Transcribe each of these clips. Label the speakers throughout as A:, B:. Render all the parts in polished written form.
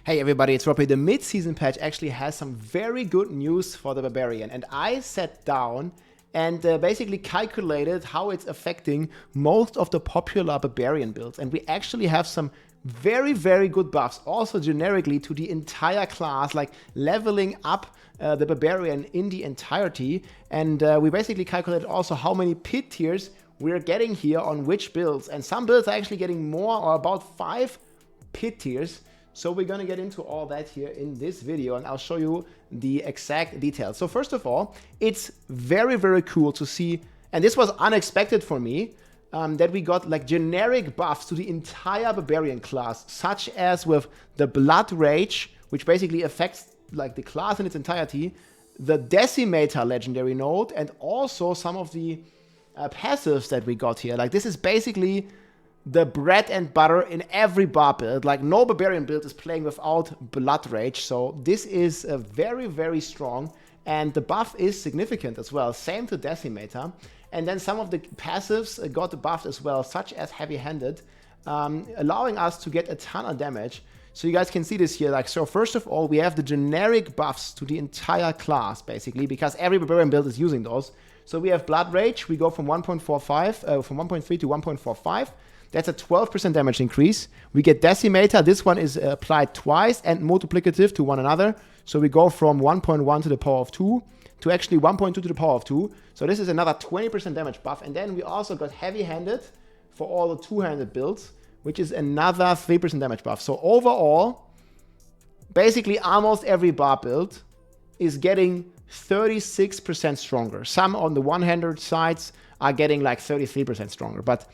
A: Hey everybody, it's Robbie. The mid-season patch actually has some very good news for the Barbarian, and I sat down and basically calculated how it's affecting most of the popular Barbarian builds, and we actually have some very good buffs also generically to the entire class, like leveling up the Barbarian in the entirety. And we basically calculated also how many pit tiers we're getting here on which builds, and some builds are actually getting more, or about 5 pit tiers. So we're going to get into all that here in this video, and I'll show you the exact details. So first of all, it's very cool to see, and this was unexpected for me, that we got like generic buffs to the entire Barbarian class, such as with the Blood Rage, which basically affects like the class in its entirety, the Decimator legendary node, and also some of the passives that we got here. Like, this is basically the bread and butter in every Barb build. Like, no Barbarian build is playing without Blood Rage, so this is very strong, and the buff is significant as well. Same to Decimator. And then some of the passives got buffed as well, such as Heavy Handed, allowing us to get a ton of damage. So you guys can see this here. Like, so first of all, we have the generic buffs to the entire class, basically, because every Barbarian build is using those. So we have Blood Rage. We go from 1.45, from 1.3 to 1.45. That's a 12% damage increase. We get Decimator. This one is applied twice and multiplicative to one another. So we go from 1.1 to the power of 2 to actually 1.2 to the power of 2. So this is another 20% damage buff. And then we also got Heavy Handed for all the two-handed builds, which is another 3% damage buff. So overall, basically almost every Barb build is getting 36% stronger. Some on the one-handed sides are getting like 33% stronger. But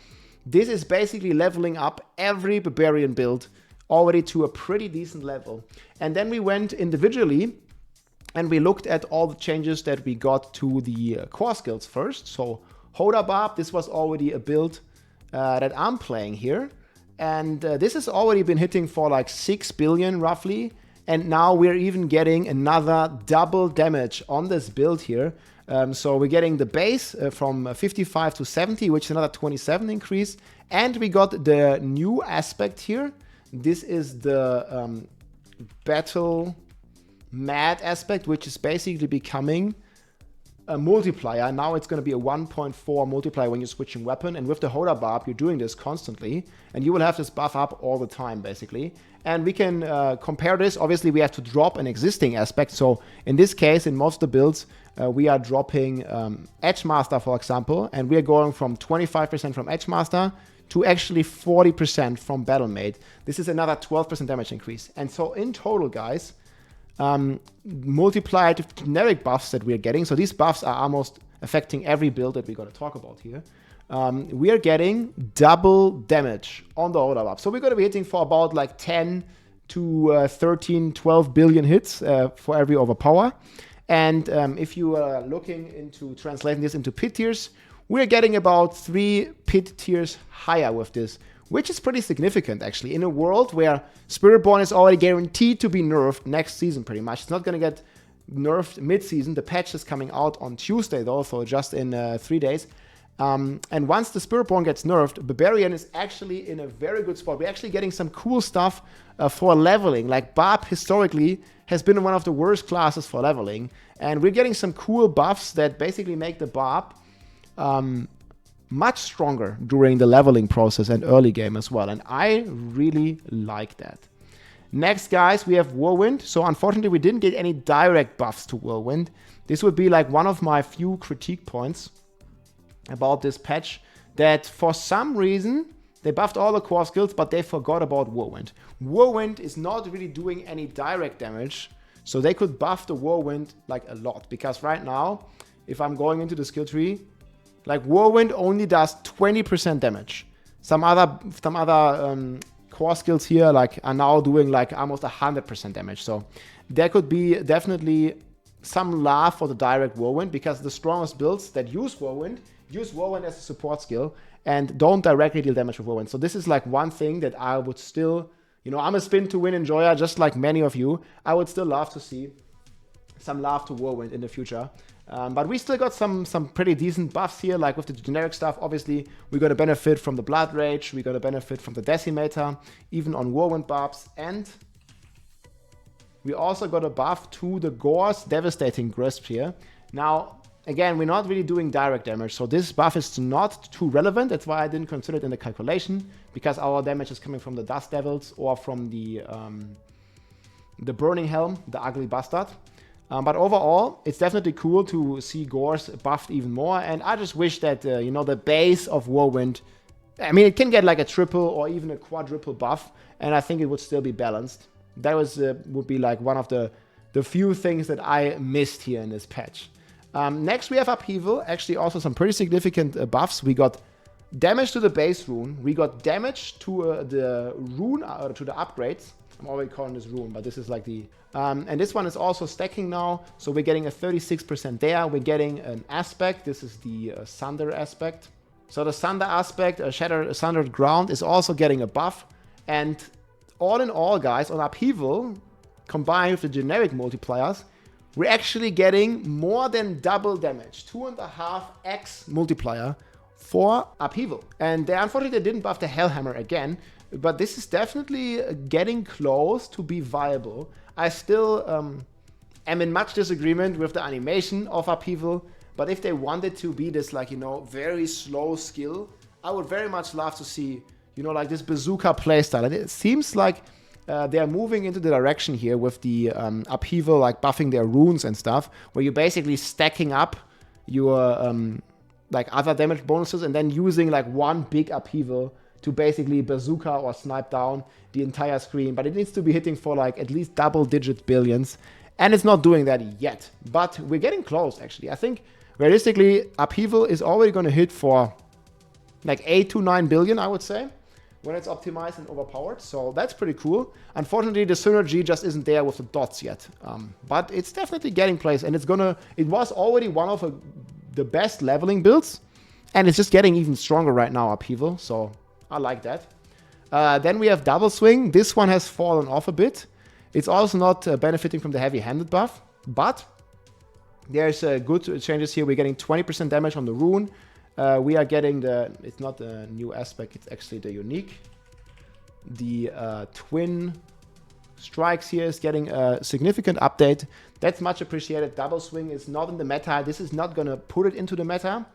A: this is basically leveling up every Barbarian build already to a pretty decent level. And then we went individually and we looked at all the changes that we got to the core skills first. So Hoda Barb, this was already a build that I'm playing here. And this has already been hitting for like 6 billion roughly. And now we're even getting another double damage on this build here. So we're getting the base from 55 to 70, which is another 27 increase. And we got the new aspect here. This is the Battle Mad aspect, which is basically becoming a multiplier. Now it's going to be a 1.4 multiplier when you're switching weapon. And with the Hoda Barb, you're doing this constantly. And you will have this buff up all the time, basically. And we can compare this. Obviously, we have to drop an existing aspect. So in this case, in most of the builds, we are dropping Edgemaster, for example. And we are going from 25% from Edgemaster to actually 40% from Battlemate. This is another 12% damage increase. And so in total, guys, multiplied with generic buffs that we are getting. So these buffs are almost affecting every build that we're going to talk about here. We are getting double damage on the Hoda Barb. So we're going to be hitting for about like 10 to 13, 12 billion hits for every overpower. And if you are looking into translating this into pit tiers, we're getting about 3 pit tiers higher with this, which is pretty significant, actually, in a world where Spiritborn is already guaranteed to be nerfed next season, pretty much. It's not going to get nerfed mid-season. The patch is coming out on Tuesday, though, so just in 3 days. And once the Spiritborn gets nerfed, Barbarian is actually in a very good spot. We're actually getting some cool stuff for leveling. Like, Barb historically has been one of the worst classes for leveling. And we're getting some cool buffs that basically make the Barb much stronger during the leveling process and early game as well. And I really like that. Next, guys, we have Whirlwind. So unfortunately, we didn't get any direct buffs to Whirlwind. This would be like one of my few critique points about this patch, that for some reason they buffed all the core skills, but they forgot about Whirlwind. Whirlwind is not really doing any direct damage, so they could buff the Whirlwind like a lot, because right now, if I'm going into the skill tree, like, Whirlwind only does 20% damage. Some other core skills here like are now doing like almost 100% damage. So there could be definitely some love for the direct Whirlwind, because the strongest builds that use Whirlwind as a support skill and don't directly deal damage with Whirlwind. So this is like one thing that I would still, you know, I'm a Spin2Win enjoyer, just like many of you. I would still love to see some love to Whirlwind in the future. But we still got some pretty decent buffs here, like with the generic stuff. Obviously, we're going to benefit from the Blood Rage. We're going to benefit from the Decimator, even on Whirlwind Barbs. And We also got a buff to the Gore's Devastating Grasp here. Now, again, we're not really doing direct damage, so this buff is not too relevant. That's why I didn't consider it in the calculation, because our damage is coming from the Dust Devils or from the Burning Helm, the ugly bastard. But overall, it's definitely cool to see Gore's buffed even more, and I just wish that, you know, the base of Whirlwind, I mean, it can get like a triple or even a quadruple buff, and I think it would still be balanced. That was would be like one of the few things that I missed here in this patch. Next we have Upheaval, actually also some pretty significant buffs. We got damage to the base rune, we got damage to the rune, to the upgrades. I'm already calling this rune, but this is like the... and this one is also stacking now, so we're getting a 36% there. We're getting an aspect, this is the Sunder aspect. So the Sunder aspect, Sundered Ground, is also getting a buff. And all in all, guys, on Upheaval, combined with the generic multipliers, we're actually getting more than double damage, 2.5x multiplier for Upheaval. And unfortunately, they didn't buff the Hellhammer again, but this is definitely getting close to be viable. I still am in much disagreement with the animation of Upheaval, but if they wanted to be this, like, you know, very slow skill, I would very much love to see, you know, like this bazooka playstyle. And it seems like they are moving into the direction here with the Upheaval, like buffing their runes and stuff, where you're basically stacking up your like other damage bonuses and then using like one big Upheaval to basically bazooka or snipe down the entire screen. But it needs to be hitting for like at least double-digit billions, and it's not doing that yet. But we're getting close, actually. I think realistically, Upheaval is already going to hit for like 8 to 9 billion, I would say, when it's optimized and overpowered. So that's pretty cool. Unfortunately, the synergy just isn't there with the dots yet. But it's definitely getting place, and it was already one of the best leveling builds, and it's just getting even stronger right now, Upheaval. So I like that. Then we have Double Swing. This one has fallen off a bit. It's also not benefiting from the heavy-handed buff, but there's good changes here. We're getting 20% damage on the rune. We are getting it's not a new aspect, it's actually the unique. The twin strikes here is getting a significant update. That's much appreciated. Double Swing is not in the meta. This is not going to put it into the meta,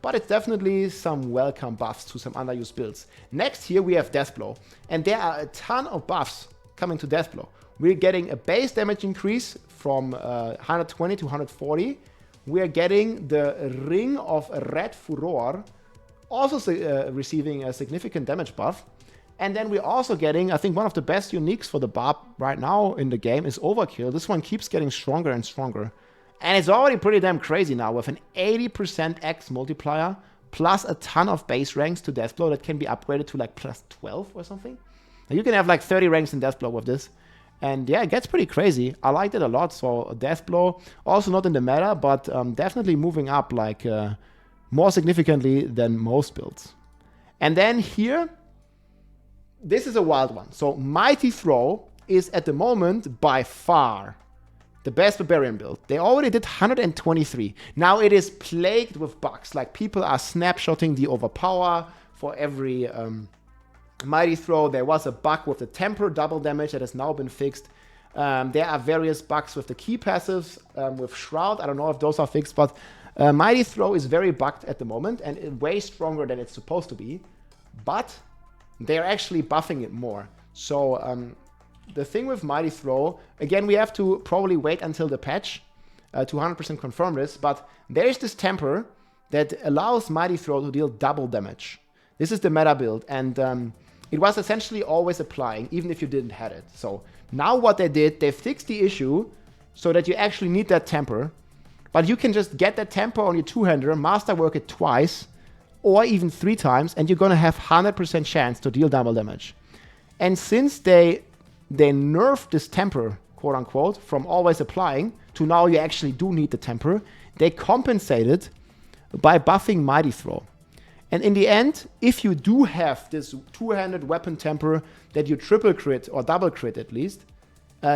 A: but it's definitely some welcome buffs to some underused builds. Next here we have Deathblow, and there are a ton of buffs coming to Deathblow. We're getting a base damage increase from 120 to 140. We are getting the Ring of Red Furor, also receiving a significant damage buff. And then we're also getting, I think, one of the best uniques for the Barb right now in the game is Overkill. This one keeps getting stronger and stronger. And it's already pretty damn crazy now with an 80% X multiplier, plus a ton of base ranks to Deathblow that can be upgraded to like plus 12 or something. And you can have like 30 ranks in Deathblow with this. And yeah, it gets pretty crazy. I liked it a lot. So Deathblow, also not in the meta, but definitely moving up like more significantly than most builds. And then here, this is a wild one. So Mighty Throw is at the moment by far the best Barbarian build. They already did 123. Now it is plagued with bugs. Like people are snapshotting the overpower for every Mighty Throw. There was a bug with the Temper double damage that has now been fixed. There are various bugs with the key passives, with Shroud. I don't know if those are fixed, but Mighty Throw is very bugged at the moment and way stronger than it's supposed to be. But they're actually buffing it more. So the thing with Mighty Throw, again, we have to probably wait until the patch to 100% confirm this, but there's this Temper that allows Mighty Throw to deal double damage. This is the meta build, and it was essentially always applying, even if you didn't have it. So now what they did, they fixed the issue so that you actually need that Temper, but you can just get that Temper on your two-hander, masterwork it twice, or even 3 times, and you're gonna have 100% chance to deal double damage. And since they nerfed this Temper, quote unquote, from always applying to now you actually do need the Temper, they compensated by buffing Mighty Throw. And in the end, if you do have this two-handed weapon Temper that you triple crit or double crit at least,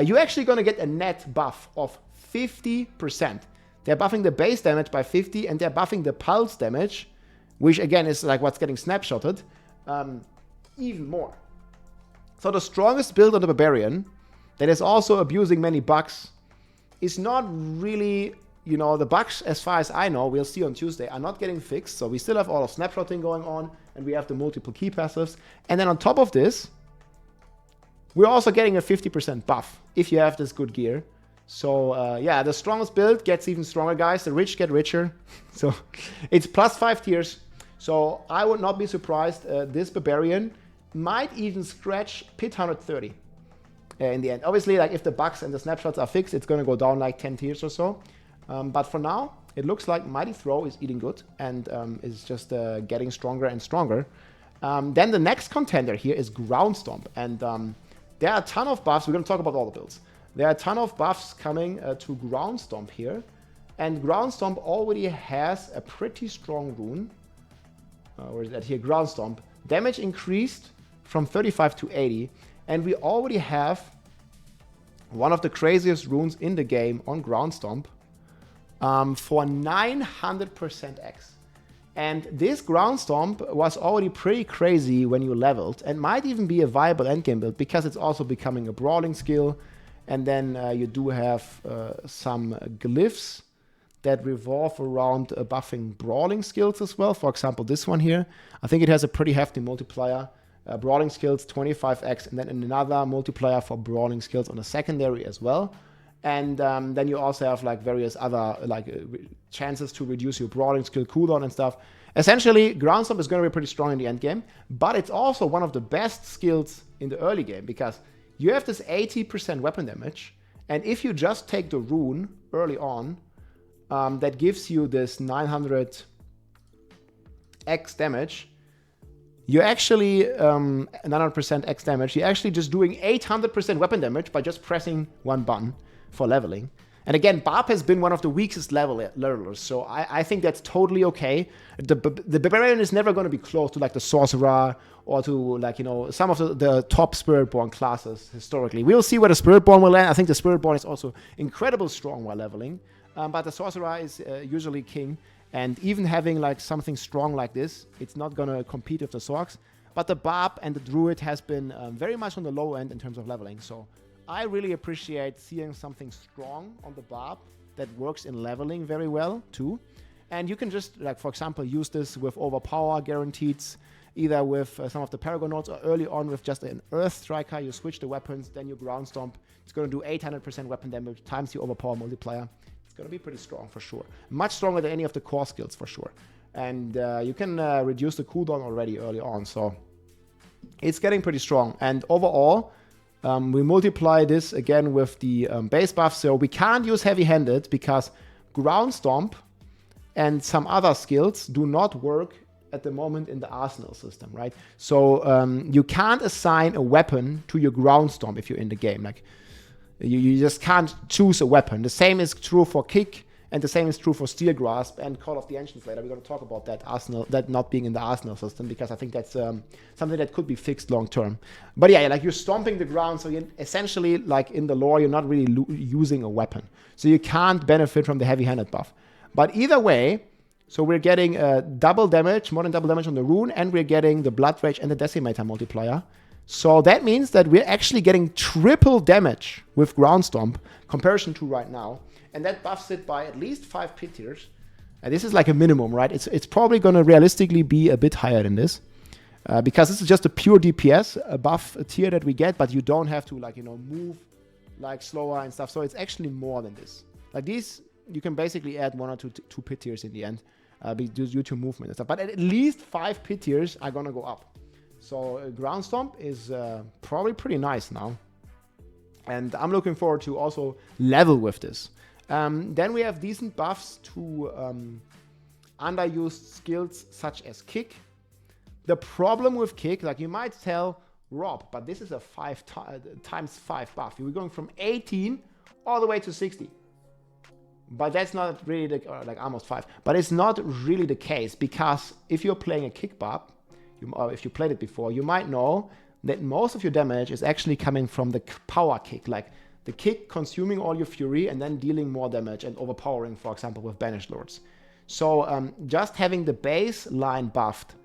A: you're actually gonna get a net buff of 50%. They're buffing the base damage by 50, and they're buffing the pulse damage, which again is like what's getting snapshotted, even more. So the strongest build on the Barbarian that is also abusing many bugs, is not really, you know, the bugs, as far as I know, we'll see on Tuesday, are not getting fixed. So we still have all of snapshotting going on, and we have the multiple key passives. And then on top of this, we're also getting a 50% buff if you have this good gear. So yeah, the strongest build gets even stronger, guys. The rich get richer. So it's plus 5 tiers. So I would not be surprised. This Barbarian might even scratch pit 130 in the end. Obviously, like if the bugs and the snapshots are fixed, it's going to go down like 10 tiers or so. But for now, it looks like Mighty Throw is eating good and is just getting stronger and stronger. Then the next contender here is Ground Stomp. And there are a ton of buffs. We're going to talk about all the builds. There are a ton of buffs coming to Ground Stomp here. And Ground Stomp already has a pretty strong rune. Where is that here? Ground Stomp. Damage increased from 35 to 80. And we already have one of the craziest runes in the game on Ground Stomp for 900% X. And this Ground Stomp was already pretty crazy when you leveled and might even be a viable endgame build because it's also becoming a brawling skill. And then you do have some glyphs that revolve around buffing brawling skills as well. For example, this one here, I think it has a pretty hefty multiplier. Brawling skills 25x, and then another multiplier for brawling skills on a secondary as well. And then you also have like various other chances to reduce your brawling skill cooldown and stuff. Essentially, Ground Stomp is going to be pretty strong in the end game, but it's also one of the best skills in the early game because you have this 80% weapon damage, and if you just take the rune early on, that gives you this 900x damage. You're actually 900% X damage. You're actually just doing 800% weapon damage by just pressing one button for leveling. And again, Barb has been one of the weakest levelers, so I think that's totally okay. The Barbarian is never going to be close to like the Sorcerer or to like, you know, some of the top Spiritborn classes historically. We'll see where the Spiritborn will land. I think the Spiritborn is also incredibly strong while leveling, but the Sorcerer is usually king. And even having like something strong like this, it's not going to compete with the Sorcs. But the Barb and the Druid has been very much on the low end in terms of leveling. So I really appreciate seeing something strong on the Barb that works in leveling very well too. And you can just, like, for example, use this with overpower guaranteed, either with some of the Paragon nodes or early on with just an Earth Striker. You switch the weapons, then you Ground Stomp. It's going to do 800% weapon damage times the overpower multiplier. It's going to be pretty strong for sure. Much stronger than any of the core skills for sure. And you can reduce the cooldown already early on. So it's getting pretty strong. And overall, we multiply this again with the base buff. So we can't use heavy-handed because Ground Stomp and some other skills do not work at the moment in the arsenal system, right? So you can't assign a weapon to your Ground Stomp if you're in the game. Like you just can't choose a weapon. The same is true for Kick, and the same is true for Steel Grasp and Call of the Ancients later. We're going to talk about that arsenal, that not being in the arsenal system, because I think that's something that could be fixed long term. But yeah, like you're stomping the ground, so you're essentially, like in the lore, you're not really using a weapon. So you can't benefit from the heavy-handed buff. But either way, so we're getting double damage, more than double damage on the rune, and we're getting the Blood Rage and the Decimator multiplier. So that means that we're actually getting triple damage with Ground Stomp comparison to right now. And that buffs it by at least 5 pit tiers. And this is like a minimum, right? It's probably going to realistically be a bit higher than this. Because this is just a pure DPS, a buff tier that we get, but you don't have to, like, you know, move like slower and stuff. So it's actually more than this. Like these, you can basically add 1 or 2 pit tiers in the end due to movement and stuff. But at least 5 pit tiers are going to go up. So Ground Stomp is probably pretty nice now. And I'm looking forward to also level with this. Then we have decent buffs to underused skills such as Kick. The problem with Kick, like you might tell Rob, but this is a 5 times 5 buff. We're going from 18 all the way to 60. But that's not really like almost 5. But it's not really the case, because if you're playing a Kick Barb, if you played it before, you might know that most of your damage is actually coming from the power kick, like the kick consuming all your fury and then dealing more damage and overpowering, for example, with Banished Lords. So just having the baseline buffed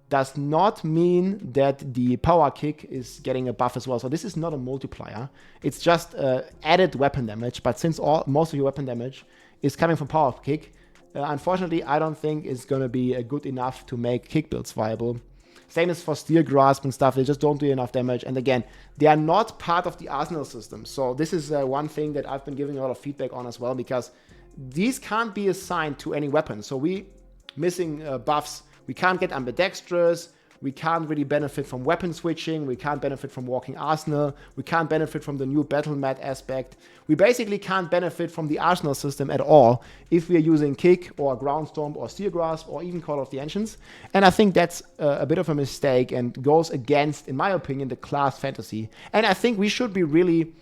A: does not mean that the power kick is getting a buff as well. So this is not a multiplier. It's just added weapon damage. But since most of your weapon damage is coming from power kick, unfortunately, I don't think it's going to be good enough to make kick builds viable. Same as for Steel Grasp and stuff. They just don't do enough damage. And again, they are not part of the arsenal system. So this is one thing that I've been giving a lot of feedback on as well, because these can't be assigned to any weapon. So we missing buffs. We can't get ambidextrous. We can't really benefit from weapon switching. We can't benefit from walking arsenal. We can't benefit from the new battle mat aspect. We basically can't benefit from the arsenal system at all if we are using kick or ground stomp or steel grasp or even Call of the Ancients. And I think that's a bit of a mistake and goes against, in my opinion, the class fantasy. And I think we should be really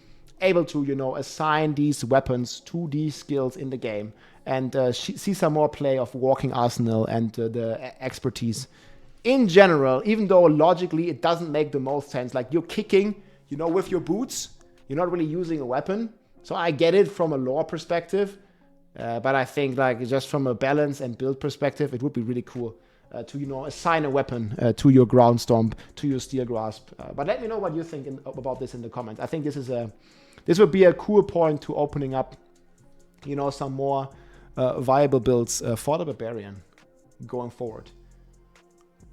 A: able to, you know, assign these weapons to these skills in the game and see some more play of walking arsenal and the expertise in general, even though logically it doesn't make the most sense. Like, you're kicking, you know, with your boots, you're not really using a weapon. So I get it from a lore perspective, but I think, like, just from a balance and build perspective, it would be really cool to, you know, assign a weapon to your ground stomp, to your steel grasp. But let me know what you think about this in the comments. I think this would be a cool point to opening up, you know, some more viable builds for the Barbarian going forward.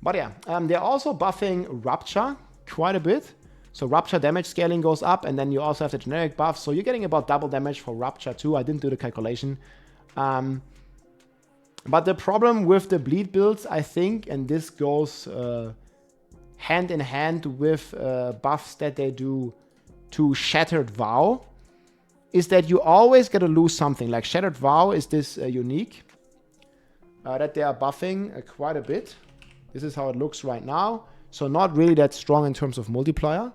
A: But yeah, they're also buffing Rupture quite a bit. So Rupture damage scaling goes up, and then you also have the generic buff. So you're getting about double damage for Rupture too. I didn't do the calculation. But the problem with the bleed builds, I think, and this goes hand in hand with buffs that they do to Shattered Vow, is that you always got to lose something. Like Shattered Vow is this unique that they are buffing quite a bit. This is how it looks right now. So not really that strong in terms of multiplier.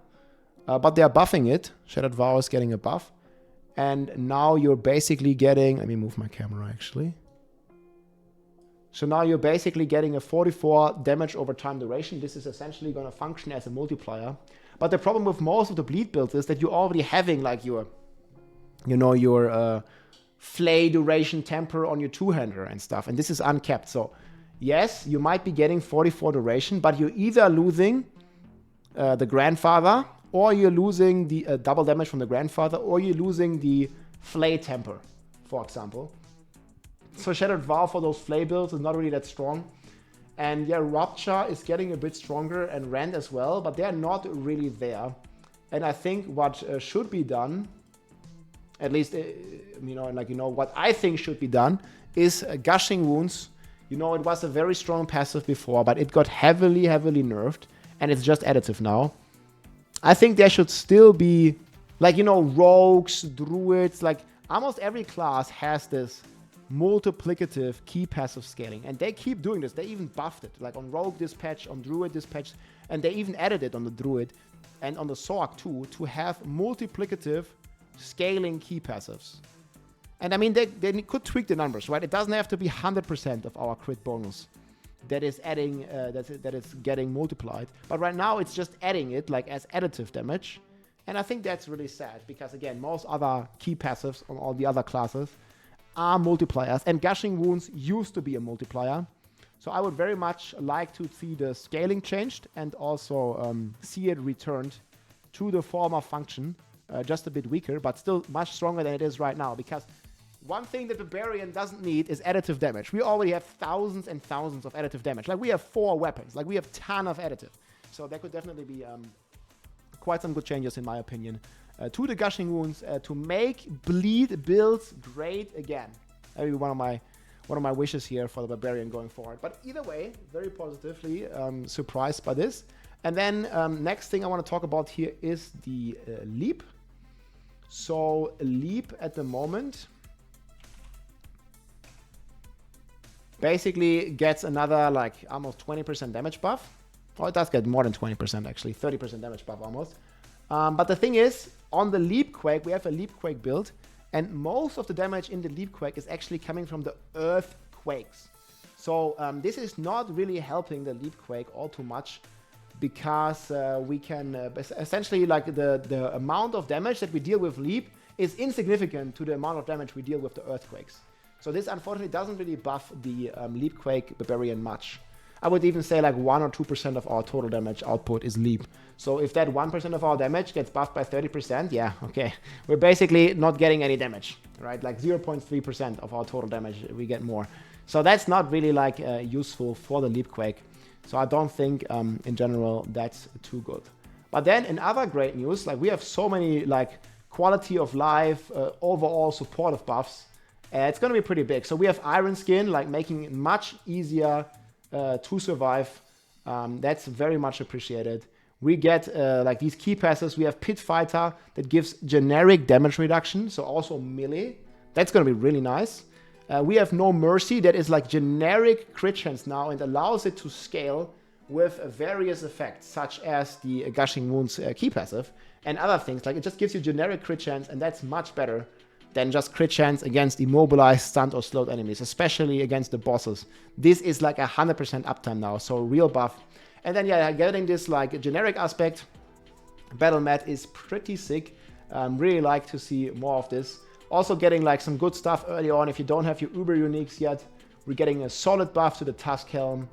A: But they are buffing it. Shattered Vow is getting a buff. And now you're basically getting... Let me move my camera, actually. So now you're basically getting a 44 damage over time duration. This is essentially going to function as a multiplier. But the problem with most of the bleed builds is that you're already having, like, your... You know, your flay duration temper on your two-hander and stuff. And this is uncapped, so... Yes, you might be getting 44 duration, but you're either losing the Grandfather, or you're losing the double damage from the Grandfather, or you're losing the Flay temper, for example. So Shattered Vow for those Flay builds is not really that strong. And yeah, Rupture is getting a bit stronger, and Rend as well, but they're not really there. And I think what should be done, at least, you know, like, you know, what I think should be done is Gushing Wounds. You know, it was a very strong passive before, but it got heavily nerfed, and it's just additive now. I think there should still be, like, you know, rogues, druids, like, almost every class has this multiplicative key passive scaling, and they keep doing this. They even buffed it, like on rogue this patch, on druid this patch, and they even added it on the druid and on the Sorc too, to have multiplicative scaling key passives. And I mean, they could tweak the numbers, right? It doesn't have to be 100% of our crit bonus that is adding, that is getting multiplied. But right now, it's just adding it, like, as additive damage. And I think that's really sad, because again, most other key passives on all the other classes are multipliers. And Gushing Wounds used to be a multiplier. So I would very much like to see the scaling changed, and also see it returned to the former function. Just a bit weaker, but still much stronger than it is right now, because one thing that Barbarian doesn't need is additive damage. We already have thousands and thousands of additive damage. Like, we have 4 weapons. Like, we have a ton of additive. So there could definitely be quite some good changes, in my opinion, to the Gushing Wounds to make bleed builds great again. That would be one of my wishes here for the Barbarian going forward. But either way, very positively surprised by this. And then next thing I want to talk about here is the leap. So leap at the moment basically gets another, like, almost 20% damage buff. Oh, it does get more than 20% actually, 30% damage buff almost. But the thing is, on the Leap Quake, we have a Leap Quake build, and most of the damage in the Leap Quake is actually coming from the Earthquakes. So this is not really helping the Leap Quake all too much, because we can essentially, like, the amount of damage that we deal with Leap is insignificant to the amount of damage we deal with the Earthquakes. So this unfortunately doesn't really buff the Leap Quake Barbarian much. I would even say like 1 or 2% of our total damage output is leap. So if that 1% of our damage gets buffed by 30%, yeah, okay. We're basically not getting any damage, right? Like 0.3% of our total damage, we get more. So that's not really like useful for the leap quake. So I don't think in general that's too good. But then in other great news, like we have so many like quality of life, overall supportive buffs. It's going to be pretty big. So we have Iron Skin, like making it much easier to survive. That's very much appreciated. We get like these key passes. We have Pit Fighter that gives generic damage reduction, so also melee. That's going to be really nice. We have No Mercy that is like generic crit chance now and allows it to scale with various effects, such as the Gushing Wounds key passive and other things. Like it just gives you generic crit chance, and that's much better than just crit chance against immobilized, stunned, or slowed enemies, especially against the bosses. This is like 100% uptime now, so real buff. And then, yeah, getting this like generic aspect, Battle Mat is pretty sick. Really like to see more of this. Also getting like some good stuff early on. If you don't have your Uber Uniques yet, we're getting a solid buff to the Tusk Helm,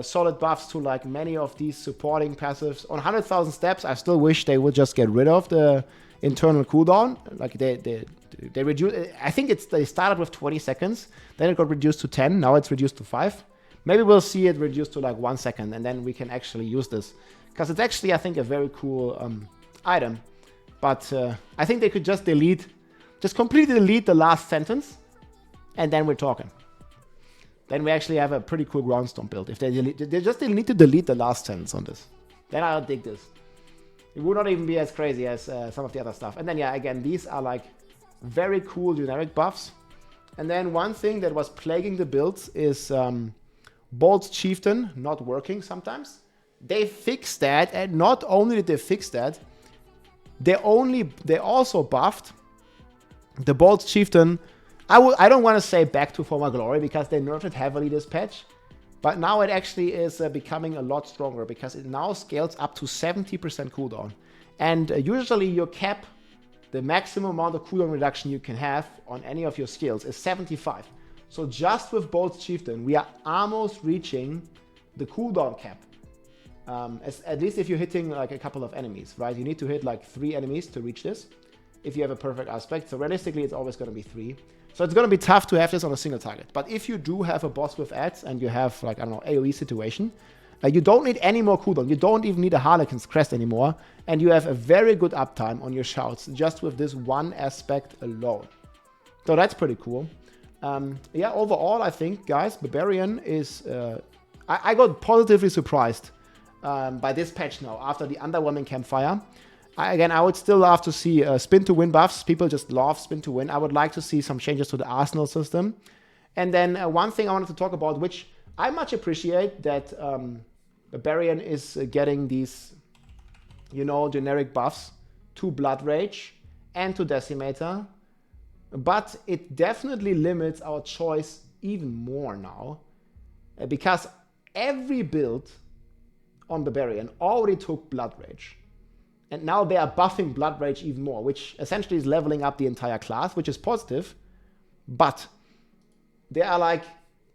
A: solid buffs to like many of these supporting passives. On 100,000 steps, I still wish they would just get rid of the internal cooldown. Like they reduce. I think they started with 20 seconds, then it got reduced to 10. Now it's reduced to 5. Maybe we'll see it reduced to like 1 second, and then we can actually use this. Because it's actually, I think, a very cool item. But I think they could just completely delete the last sentence, and then we're talking. Then we actually have a pretty cool Groundstorm build. If they just need to delete the last sentence on this. Then I'll dig this. It would not even be as crazy as some of the other stuff. And then, yeah, again, these are like very cool generic buffs. And then one thing that was plaguing the builds is Bolt's Chieftain not working sometimes. They fixed that, and not only did they fix that, they also buffed the Bolt's Chieftain. I don't want to say back to former glory because they nerfed it heavily this patch, but now it actually is becoming a lot stronger because it now scales up to 70% cooldown. And usually your cap, the maximum amount of cooldown reduction you can have on any of your skills is 75. So just with Bolt's Chieftain, we are almost reaching the cooldown cap. At least if you're hitting like a couple of enemies, right? You need to hit like 3 enemies to reach this if you have a perfect aspect. So realistically, it's always going to be 3. So it's going to be tough to have this on a single target. But if you do have a boss with ads and you have like, I don't know, AoE situation, you don't need any more cooldown. You don't even need a Harlequin's Crest anymore. And you have a very good uptime on your shouts just with this one aspect alone. So that's pretty cool. Yeah, overall, I think, guys, Barbarian is... I got positively surprised by this patch now after the underwhelming campfire. I would still love to see Spin2Win Buffs. People just love Spin2Win. I would like to see some changes to the Arsenal system. And then one thing I wanted to talk about, which I much appreciate, that Barbarian is getting these, you know, generic buffs to Blood Rage and to Decimator. But it definitely limits our choice even more now. Because every build on Barbarian already took Blood Rage. And now they are buffing Blood Rage even more, which essentially is leveling up the entire class, which is positive. But they are like,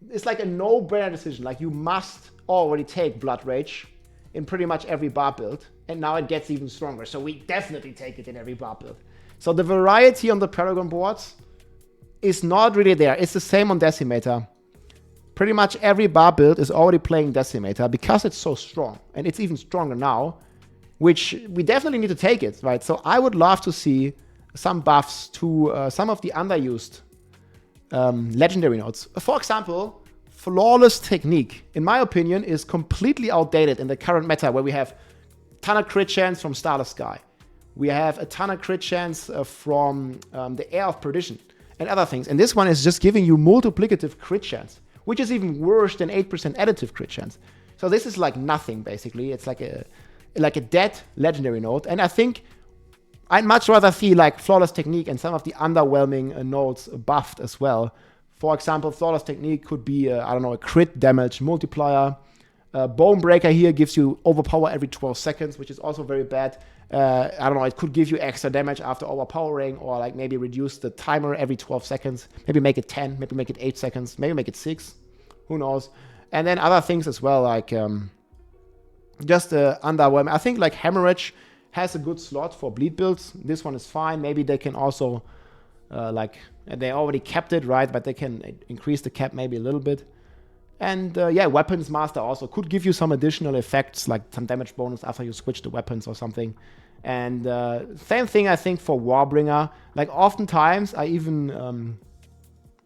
A: it's like a no-brainer decision. Like, you must already take Blood Rage in pretty much every Barb build. And now it gets even stronger. So we definitely take it in every Barb build. So the variety on the Paragon boards is not really there. It's the same on Decimator. Pretty much every Barb build is already playing Decimator because it's so strong. And it's even stronger now, which we definitely need to take it, right? So I would love to see some buffs to some of the underused legendary nodes. For example, Flawless Technique, in my opinion, is completely outdated in the current meta, where we have a ton of crit chance from Starless Sky. We have a ton of crit chance from the Air of Perdition and other things. And this one is just giving you multiplicative crit chance, which is even worse than 8% additive crit chance. So this is like nothing, basically. It's like a dead legendary node. And I think I'd much rather see like Flawless Technique and some of the underwhelming nodes buffed as well. For example, Flawless Technique could be, I don't know, a crit damage multiplier. Bone Breaker here gives you overpower every 12 seconds, which is also very bad. I don't know, it could give you extra damage after overpowering, or like maybe reduce the timer every 12 seconds. Maybe make it 10, maybe make it 8 seconds, maybe make it 6. Who knows? And then other things as well, like just underwhelming. I think like Hemorrhage has a good slot for bleed builds. This one is fine. Maybe they can also they already capped it, right? But they can increase the cap maybe a little bit. And yeah, Weapons Master also could give you some additional effects, like some damage bonus after you switch the weapons or something. And same thing, I think, for Warbringer. Like, oftentimes, I even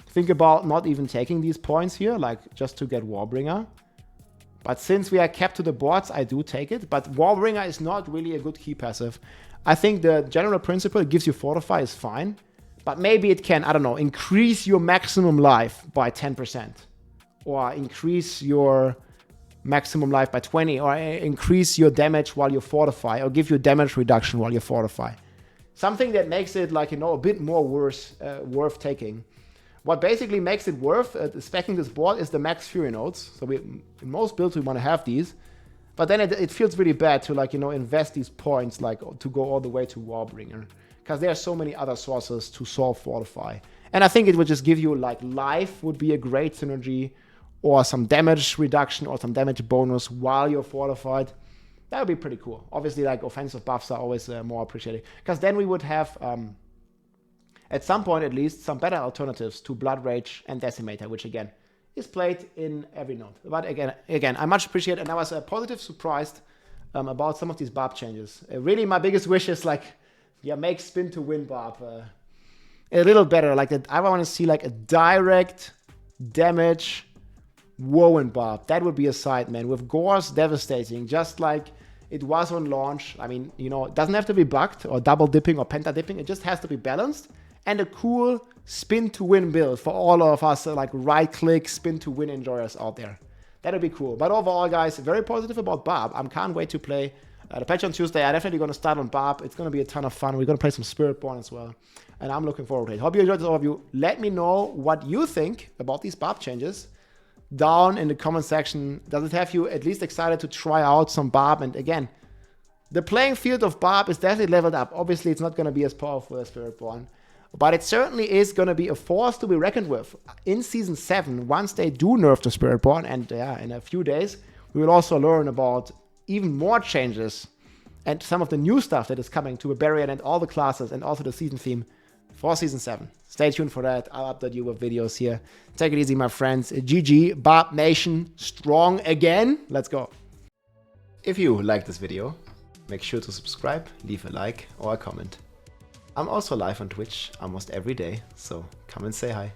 A: think about not even taking these points here, like, just to get Warbringer. But since we are kept to the boards, I do take it. But Warbringer is not really a good key passive. I think the general principle, it gives you Fortify, is fine. But maybe it can, I don't know, increase your maximum life by 10%. Or increase your maximum life by 20, or increase your damage while you fortify, or give you damage reduction while you fortify. Something that makes it, like, you know, a bit more worth taking. What basically makes it worth speccing this board is the max Fury nodes. So in most builds we want to have these, but then it feels really bad to, like, you know, invest these points, like, to go all the way to Warbringer, because there are so many other sources to solve fortify. And I think it would just give you, like, life would be a great synergy, or some damage reduction or some damage bonus while you're fortified. That would be pretty cool. Obviously, like, offensive buffs are always more appreciated, because then we would have, at some point at least, some better alternatives to Blood Rage and Decimator, which again is played in every node. But again, I much appreciate it, and I was positive surprised about some of these Barb changes. Really, my biggest wish is, like, yeah, make Spin2Win Barb a little better. Like, that, I want to see, like, a direct damage Whirlwind Barb. That would be a sight, man. With Gore's devastating, just like it was on launch. I mean, you know, it doesn't have to be bugged or double dipping or penta dipping. It just has to be balanced, and a cool spin-to-win build for all of us, like, right-click spin-to-win enjoyers out there. That would be cool. But overall, guys, very positive about Barb. I can't wait to play the patch on Tuesday. I'm definitely going to start on Barb. It's going to be a ton of fun. We're going to play some Spiritborn as well, and I'm looking forward to it. Hope you enjoyed this overview. Let me know what you think about these Barb changes down in the comment section. Does it have you at least excited to try out some Barb? And again, the playing field of Barb is definitely leveled up. Obviously, it's not going to be as powerful as Spiritborn, but it certainly is going to be a force to be reckoned with in Season 7, once they do nerf the Spiritborn. And yeah, in a few days, we will also learn about even more changes and some of the new stuff that is coming to Barbarian and all the classes, and also the season theme for Season 7. Stay tuned for that. I'll update you with videos here. Take it easy, my friends. GG, Barb Nation, strong again. Let's go. If you like this video, make sure to subscribe, leave a like or a comment. I'm also live on Twitch almost every day, so come and say hi.